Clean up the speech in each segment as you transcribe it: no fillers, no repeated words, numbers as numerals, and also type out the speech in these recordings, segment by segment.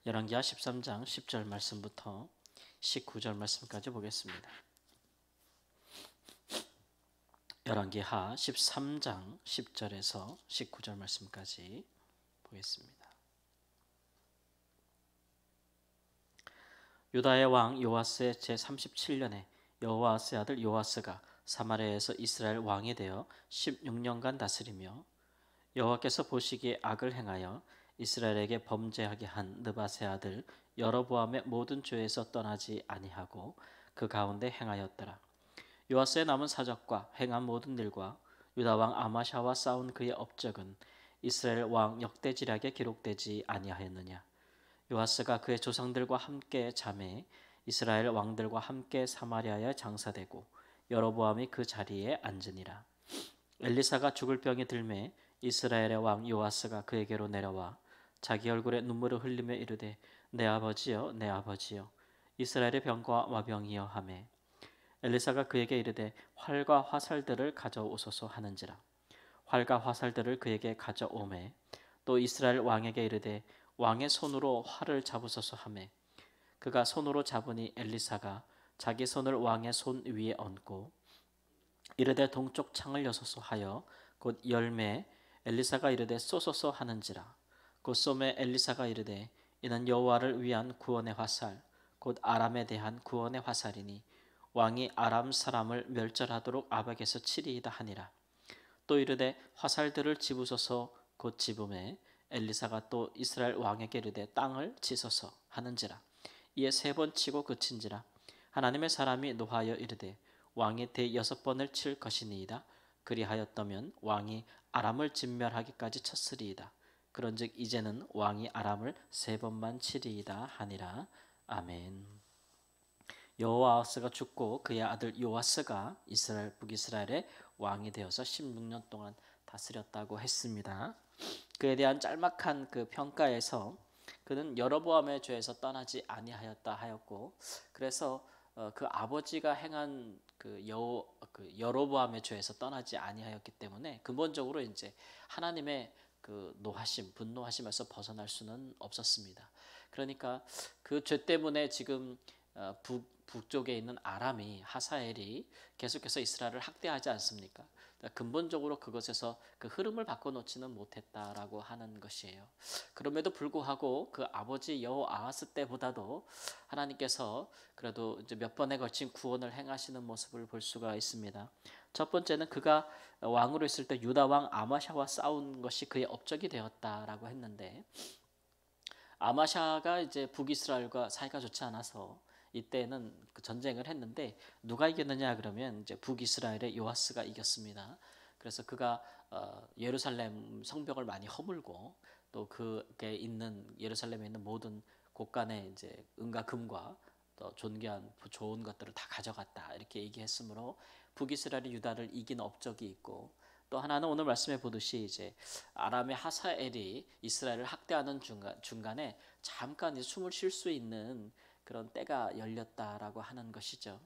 열왕기하 13장 10절 말씀부터 19절 말씀까지 보겠습니다. 열왕기하 13장 10절에서 19절 말씀까지 보겠습니다. 유다의 왕 요아스의 제37년에 여호아스의 아들 요아스가 사마리아에서 이스라엘 왕이 되어 16년간 다스리며 여호와께서 보시기에 악을 행하여 이스라엘에게 범죄하게 한 느밧의 아들 여로보암의 모든 죄에서 떠나지 아니하고 그 가운데 행하였더라. 요아스의 남은 사적과 행한 모든 일과 유다 왕 아마샤와 싸운 그의 업적은 이스라엘 왕 역대지략에 기록되지 아니하였느냐. 요아스가 그의 조상들과 함께 잠에 이스라엘 왕들과 함께 사마리아에 장사되고 여로보암이 그 자리에 앉으니라. 엘리사가 죽을 병이 들매 이스라엘의 왕 요아스가 그에게로 내려와 자기 얼굴에 눈물을 흘리며 이르되 내 아버지여 내 아버지여 이스라엘의 병과 마병이여 하매 엘리사가 그에게 이르되 활과 화살들을 가져오소서 하는지라. 활과 화살들을 그에게 가져오매 또 이스라엘 왕에게 이르되 왕의 손으로 활을 잡으소서 하매 그가 손으로 잡으니 엘리사가 자기 손을 왕의 손 위에 얹고 이르되 동쪽 창을 여소서 하여 곧 열매 엘리사가 이르되 쏘소서 하는지라. 곧 쏘매 엘리사가 이르되 이는 여호와를 위한 구원의 화살 곧 아람에 대한 구원의 화살이니 왕이 아람 사람을 멸절하도록 아박에서 치리이다 하니라. 또 이르되 화살들을 집으소서 곧 집음에 엘리사가 또 이스라엘 왕에게 이르되 땅을 치소서 하는지라. 이에 3번 치고 그친지라. 하나님의 사람이 노하여 이르되 왕이 대6번을 칠 것이니이다. 그리하였다면 왕이 아람을 진멸하기까지 쳤으리이다. 그런즉 이제는 왕이 아람을 3번만 치리이다 하니라. 아멘. 여호아스가 죽고 그의 아들 요아스가 북이스라엘의 왕이 되어서 16년 동안 다스렸다고 했습니다. 그에 대한 짤막한 그 평가에서 그는 여로보암의 죄에서 떠나지 아니하였다 하였고, 그래서 그 아버지가 행한 그 여로보암의 죄에서 떠나지 아니하였기 때문에 근본적으로 이제 하나님의 그 노하심, 분노하심에서 벗어날 수는 없었습니다. 그러니까 그 죄 때문에 지금 북쪽에 있는 아람이 하사엘이 계속해서 이스라엘을 학대하지 않습니까? 근본적으로 그것에서 그 흐름을 바꿔놓지는 못했다라고 하는 것이에요. 그럼에도 불구하고 그 아버지 여호아하스 때보다도 하나님께서 그래도 이제 몇 번에 걸친 구원을 행하시는 모습을 볼 수가 있습니다. 첫 번째는 그가 왕으로 있을 때 유다 왕 아마샤와 싸운 것이 그의 업적이 되었다라고 했는데, 아마샤가 이제 북이스라엘과 사이가 좋지 않아서 이때는 그 전쟁을 했는데 누가 이겼느냐 그러면 이제 북이스라엘의 요아스가 이겼습니다. 그래서 그가 예루살렘 성벽을 많이 허물고 또 그게 있는 예루살렘에 있는 모든 곳간에 이제 은과 금과 또 존귀한 좋은 것들을 다 가져갔다 이렇게 얘기했으므로 북이스라엘이 유다를 이긴 업적이 있고, 또 하나는 오늘 말씀해 보듯이 이제 아람의 하사엘이 이스라엘을 학대하는 중간에 잠깐 숨을 쉴 수 있는 그런 때가 열렸다라고 하는 것이죠.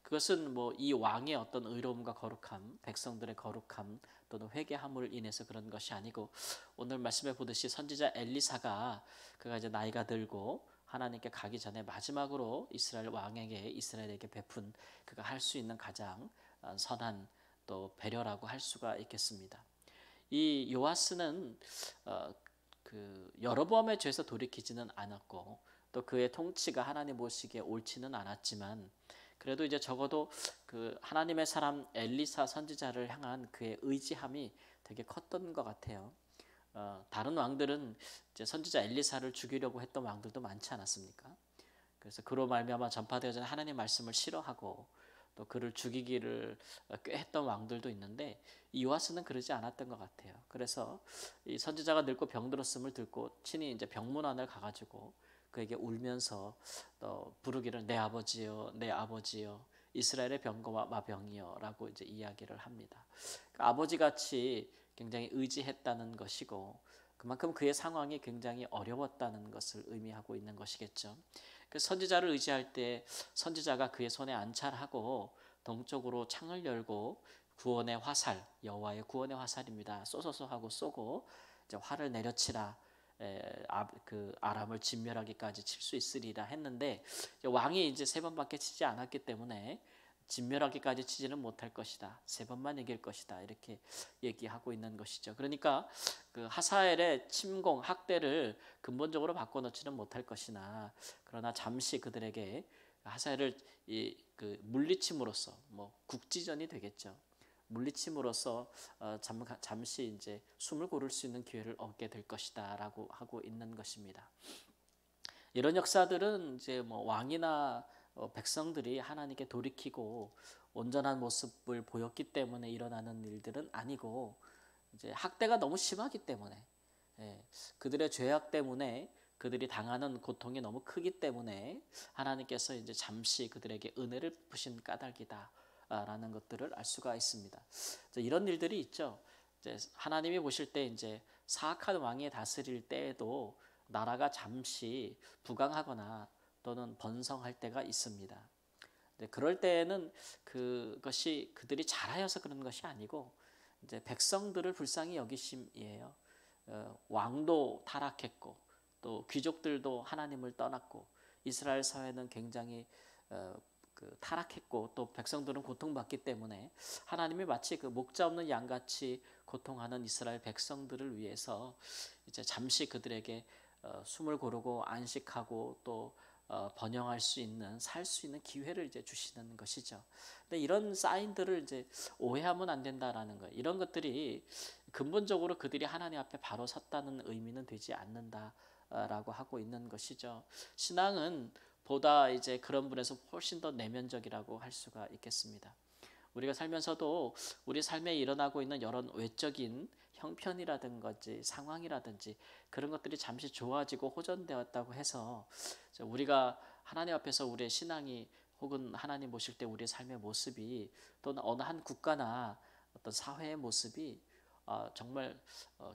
그것은 뭐 이 왕의 어떤 의로움과 거룩함, 백성들의 거룩함 또는 회개함을 인해서 그런 것이 아니고, 오늘 말씀해 보듯이 선지자 엘리사가 그가 이제 나이가 들고 하나님께 가기 전에 마지막으로 이스라엘 왕에게 이스라엘에게 베푼 그가 할 수 있는 가장 선한 또 배려라고 할 수가 있겠습니다. 이 요아스는 그 여로보암의 죄에서 돌이키지는 않았고 또 그의 통치가 하나님 보시기에 옳지는 않았지만, 그래도 이제 적어도 그 하나님의 사람 엘리사 선지자를 향한 그의 의지함이 되게 컸던 것 같아요. 다른 왕들은 이제 선지자 엘리사를 죽이려고 했던 왕들도 많지 않았습니까? 그래서 그로 말미암아 전파되어진 하나님 말씀을 싫어하고 또 그를 죽이기를 꽤 했던 왕들도 있는데 이 요아스는 그러지 않았던 것 같아요. 그래서 이 선지자가 늙고 병들었음을 듣고 친히 이제 병문안을 가가지고 그에게 울면서 또 부르기를 내 아버지여 내 아버지여 이스라엘의 병거와 마병이여라고 이제 이야기를 합니다. 그러니까 아버지같이 굉장히 의지했다는 것이고 그만큼 그의 상황이 굉장히 어려웠다는 것을 의미하고 있는 것이겠죠. 그 선지자를 의지할 때 선지자가 그의 손에 안찰하고 동쪽으로 창을 열고 구원의 화살, 여호와의 구원의 화살입니다. 쏘소서 하고 쏘고 이제 활을 내려치라. 그 아람을 진멸하기까지 칠 수 있으리라 했는데 왕이 이제 3번밖에 치지 않았기 때문에 진멸하기까지 치지는 못할 것이다. 3번만 이길 것이다. 이렇게 얘기하고 있는 것이죠. 그러니까 그 하사엘의 침공, 학대를 근본적으로 바꿔놓지는 못할 것이나 그러나 잠시 그들에게 하사엘을 그 물리침으로써 뭐 국지전이 되겠죠. 물리침으로써 잠시 이제 숨을 고를 수 있는 기회를 얻게 될 것이다라고 하고 있는 것입니다. 이런 역사들은 이제 뭐 왕이나 백성들이 하나님께 돌이키고 온전한 모습을 보였기 때문에 일어나는 일들은 아니고 이제 학대가 너무 심하기 때문에 그들의 죄악 때문에 그들이 당하는 고통이 너무 크기 때문에 하나님께서 이제 잠시 그들에게 은혜를 베푸신 까닭이다라는 것들을 알 수가 있습니다. 이런 일들이 있죠. 이제 하나님이 보실 때 이제 사악한 왕이 다스릴 때에도 나라가 잠시 부강하거나 또는 번성할 때가 있습니다. 그럴 때에는 그것이 그들이 잘하여서 그런 것이 아니고 이제 백성들을 불쌍히 여기심이에요. 왕도 타락했고 또 귀족들도 하나님을 떠났고 이스라엘 사회는 굉장히 타락했고 또 백성들은 고통받기 때문에 하나님이 마치 그 목자 없는 양같이 고통하는 이스라엘 백성들을 위해서 이제 잠시 그들에게 숨을 고르고 안식하고 또 번영할 수 있는 살 수 있는 기회를 이제 주시는 것이죠. 근데 이런 사인들을 이제 오해하면 안 된다라는 거예요. 이런 것들이 근본적으로 그들이 하나님 앞에 바로 섰다는 의미는 되지 않는다라고 하고 있는 것이죠. 신앙은 보다 이제 그런 분에서 훨씬 더 내면적이라고 할 수가 있겠습니다. 우리가 살면서도 우리 삶에 일어나고 있는 여러 외적인 형편이라든지 상황이라든지 그런 것들이 잠시 좋아지고 호전되었다고 해서 우리가 하나님 앞에서 우리의 신앙이 혹은 하나님 보실 때 우리의 삶의 모습이 또는 어느 한 국가나 어떤 사회의 모습이 정말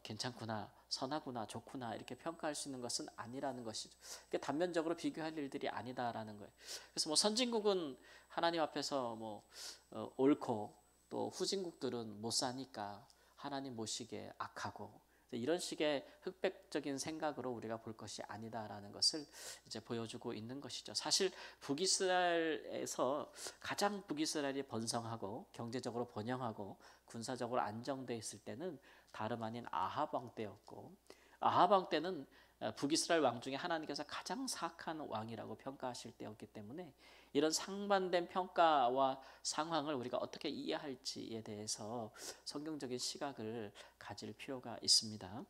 괜찮구나, 선하구나, 좋구나 이렇게 평가할 수 있는 것은 아니라는 것이죠. 단면적으로 비교할 일들이 아니다라는 거예요. 그래서 뭐 선진국은 하나님 앞에서 뭐 옳고 또 후진국들은 못 사니까 하나님 모시기에 악하고 이런 식의 흑백적인 생각으로 우리가 볼 것이 아니다라는 것을 이제 보여주고 있는 것이죠. 사실 북이스라엘에서 가장 북이스라엘이 번성하고 경제적으로 번영하고 군사적으로 안정되어 있을 때는 다름 아닌 아합 왕 때였고 아합 왕 때는 북이스라엘 왕 중에 하나님께서 가장 사악한 왕이라고 평가하실 때였기 때문에 이런 상반된 평가와 상황을 우리가 어떻게 이해할지에 대해서 성경적인 시각을 가질 필요가 있습니다.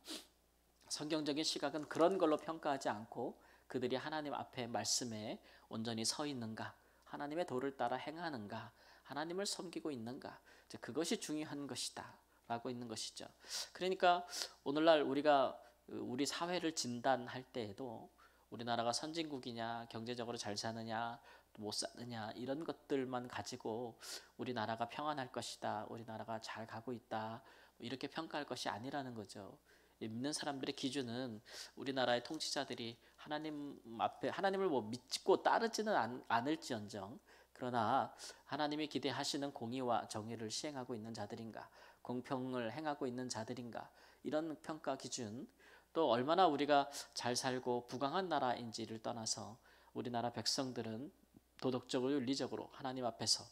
성경적인 시각은 그런 걸로 평가하지 않고 그들이 하나님 앞에 말씀에 온전히 서 있는가, 하나님의 도를 따라 행하는가, 하나님을 섬기고 있는가, 그것이 중요한 것이다 라고 있는 것이죠. 그러니까 오늘날 우리가 우리 사회를 진단할 때에도 우리나라가 선진국이냐, 경제적으로 잘 사느냐, 못 사느냐 이런 것들만 가지고 우리나라가 평안할 것이다, 우리나라가 잘 가고 있다 이렇게 평가할 것이 아니라는 거죠. 믿는 사람들의 기준은 우리나라의 통치자들이 하나님 앞에 하나님을 뭐 믿고 따르지는 않을지언정 그러나 하나님이 기대하시는 공의와 정의를 시행하고 있는 자들인가, 공평을 행하고 있는 자들인가 이런 평가 기준, 또 얼마나 우리가 잘 살고 부강한 나라인지를 떠나서 우리나라 백성들은 도덕적으로 윤리적으로 하나님 앞에서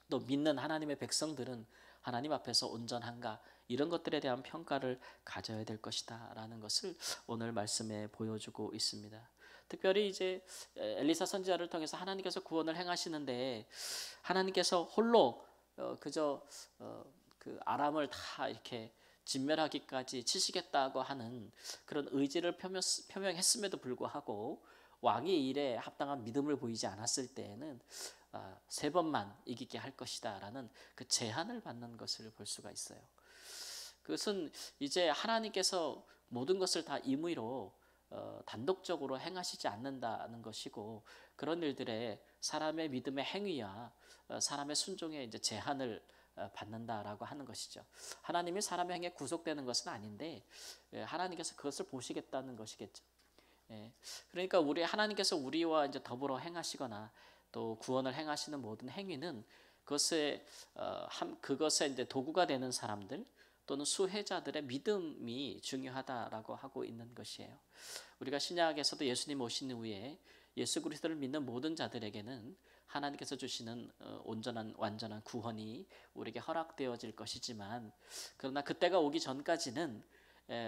또 믿는 하나님의 백성들은 하나님 앞에서 온전한가 이런 것들에 대한 평가를 가져야 될 것이다 라는 것을 오늘 말씀에 보여주고 있습니다. 특별히 이제 엘리사 선지자를 통해서 하나님께서 구원을 행하시는데 하나님께서 홀로 그저 그 아람을 다 이렇게 진멸하기까지 치시겠다고 하는 그런 의지를 표명했음에도 불구하고 왕의 일에 합당한 믿음을 보이지 않았을 때에는 3번만 이기게 할 것이다 라는 그 제한을 받는 것을 볼 수가 있어요. 그것은 이제 하나님께서 모든 것을 다 임의로 단독적으로 행하시지 않는다는 것이고 그런 일들에 사람의 믿음의 행위와 사람의 순종에 이제 제한을 받는다라고 하는 것이죠. 하나님이 사람의 행위에 구속되는 것은 아닌데 하나님께서 그것을 보시겠다는 것이겠죠. 그러니까 하나님께서 우리와 이제 더불어 행하시거나 또 구원을 행하시는 모든 행위는 그것에 이제 도구가 되는 사람들 또는 수혜자들의 믿음이 중요하다라고 하고 있는 것이에요. 우리가 신약에서도 예수님 오신 후에 예수 그리스도를 믿는 모든 자들에게는 하나님께서 주시는 온전한 완전한 구원이 우리에게 허락되어질 것이지만, 그러나 그때가 오기 전까지는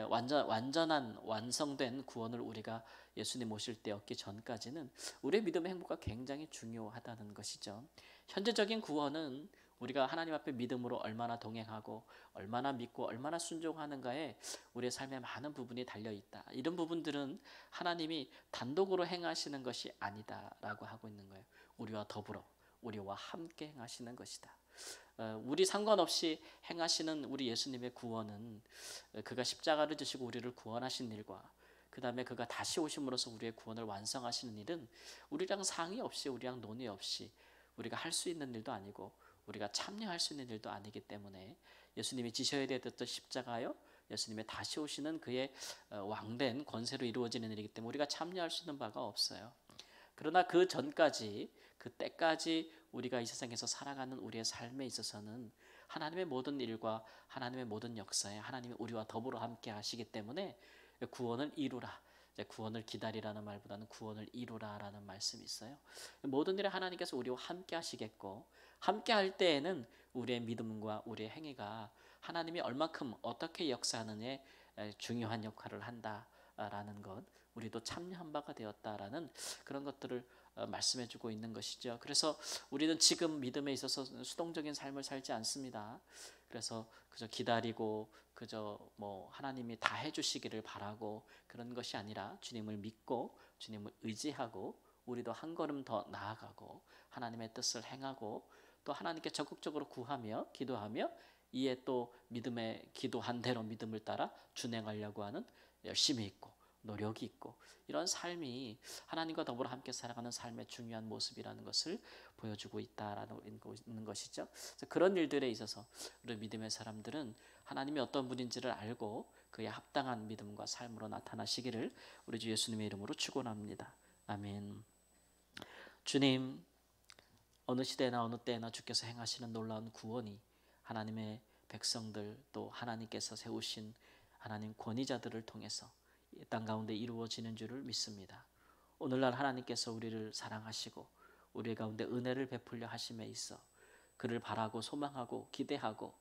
완전한 완성된 구원을 우리가 예수님 오실 때 얻기 전까지는 우리의 믿음의 행보가 굉장히 중요하다는 것이죠. 현재적인 구원은 우리가 하나님 앞에 믿음으로 얼마나 동행하고 얼마나 믿고 얼마나 순종하는가에 우리의 삶의 많은 부분이 달려있다. 이런 부분들은 하나님이 단독으로 행하시는 것이 아니다라고 하고 있는 거예요. 우리와 더불어 우리와 함께 행하시는 것이다. 우리 상관없이 행하시는 우리 예수님의 구원은 그가 십자가를 지시고 우리를 구원하신 일과 그 다음에 그가 다시 오심으로써 우리의 구원을 완성하시는 일은 우리랑 상의 없이 우리랑 논의 없이 우리가 할 수 있는 일도 아니고 우리가 참여할 수 있는 일도 아니기 때문에 예수님이 지셔야 되었던 십자가요, 예수님의 다시 오시는 그의 왕된 권세로 이루어지는 일이기 때문에 우리가 참여할 수 있는 바가 없어요. 그러나 그 전까지, 그 때까지 우리가 이 세상에서 살아가는 우리의 삶에 있어서는 하나님의 모든 일과 하나님의 모든 역사에 하나님이 우리와 더불어 함께 하시기 때문에 구원을 이루라. 구원을 기다리라는 말보다는 구원을 이루라라는 말씀이 있어요. 모든 일에 하나님께서 우리와 함께 하시겠고, 함께 할 때에는 우리의 믿음과 우리의 행위가 하나님이 얼마큼 어떻게 역사하느냐에 중요한 역할을 한다라는 것, 우리도 참여한 바가 되었다라는 그런 것들을 말씀해주고 있는 것이죠. 그래서 우리는 지금 믿음에 있어서 수동적인 삶을 살지 않습니다. 그래서 그저 기다리고 그저 하나님이 다 해주시기를 바라고 그런 것이 아니라 주님을 믿고 주님을 의지하고 우리도 한 걸음 더 나아가고 하나님의 뜻을 행하고 또 하나님께 적극적으로 구하며 기도하며 이에 또 믿음의 기도한 대로 믿음을 따라 준행하려고 하는 열심이 있고 노력이 있고 이런 삶이 하나님과 더불어 함께 살아가는 삶의 중요한 모습이라는 것을 보여주고 있는 것이죠. 그런 일들에 있어서 우리 믿음의 사람들은 하나님이 어떤 분인지를 알고 그에 합당한 믿음과 삶으로 나타나시기를 우리 주 예수님의 이름으로 축원합니다. 아멘. 주님, 어느 시대나 어느 때나 주께서 행하시는 놀라운 구원이 하나님의 백성들 또 하나님께서 세우신 하나님 권위자들을 통해서 이 땅 가운데 이루어지는 줄을 믿습니다. 오늘날 하나님께서 우리를 사랑하시고 우리 가운데 은혜를 베풀려 하심에 있어 그를 바라고 소망하고 기대하고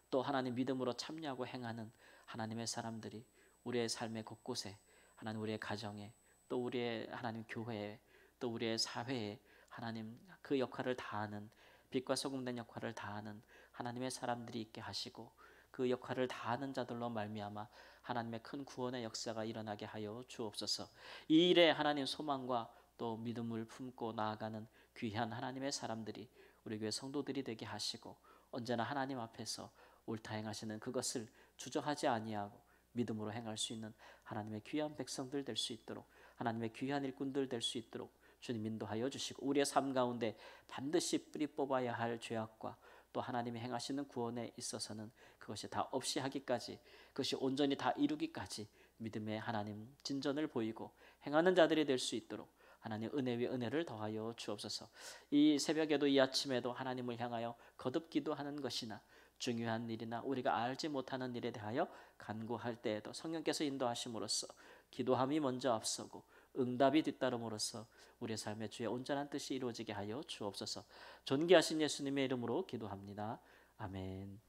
또 하나님 믿음으로 참여하고 행하는 하나님의 사람들이 우리의 삶의 곳곳에 하나님 우리의 가정에 또 우리의 하나님 교회에 또 우리의 사회에 하나님 그 역할을 다하는 빛과 소금된 역할을 다하는 하나님의 사람들이 있게 하시고 그 역할을 다하는 자들로 말미암아 하나님의 큰 구원의 역사가 일어나게 하여 주옵소서. 이 일에 하나님 소망과 또 믿음을 품고 나아가는 귀한 하나님의 사람들이 우리 교회 성도들이 되게 하시고 언제나 하나님 앞에서 옳다 행하시는 그것을 주저하지 아니하고 믿음으로 행할 수 있는 하나님의 귀한 백성들 될 수 있도록 하나님의 귀한 일꾼들 될 수 있도록 주님 인도하여 주시고 우리의 삶 가운데 반드시 뿌리 뽑아야 할 죄악과 또 하나님이 행하시는 구원에 있어서는 그것이 다 없이 하기까지 그것이 온전히 다 이루기까지 믿음의 하나님 진전을 보이고 행하는 자들이 될 수 있도록 하나님 은혜 위 은혜를 더하여 주옵소서. 이 새벽에도 이 아침에도 하나님을 향하여 거듭 기도하는 것이나 중요한 일이나 우리가 알지 못하는 일에 대하여 간구할 때에도 성령께서 인도하심으로써 기도함이 먼저 앞서고 응답이 뒤따름으로써 우리의 삶의 주의 온전한 뜻이 이루어지게 하여 주옵소서. 존귀하신 예수님의 이름으로 기도합니다. 아멘.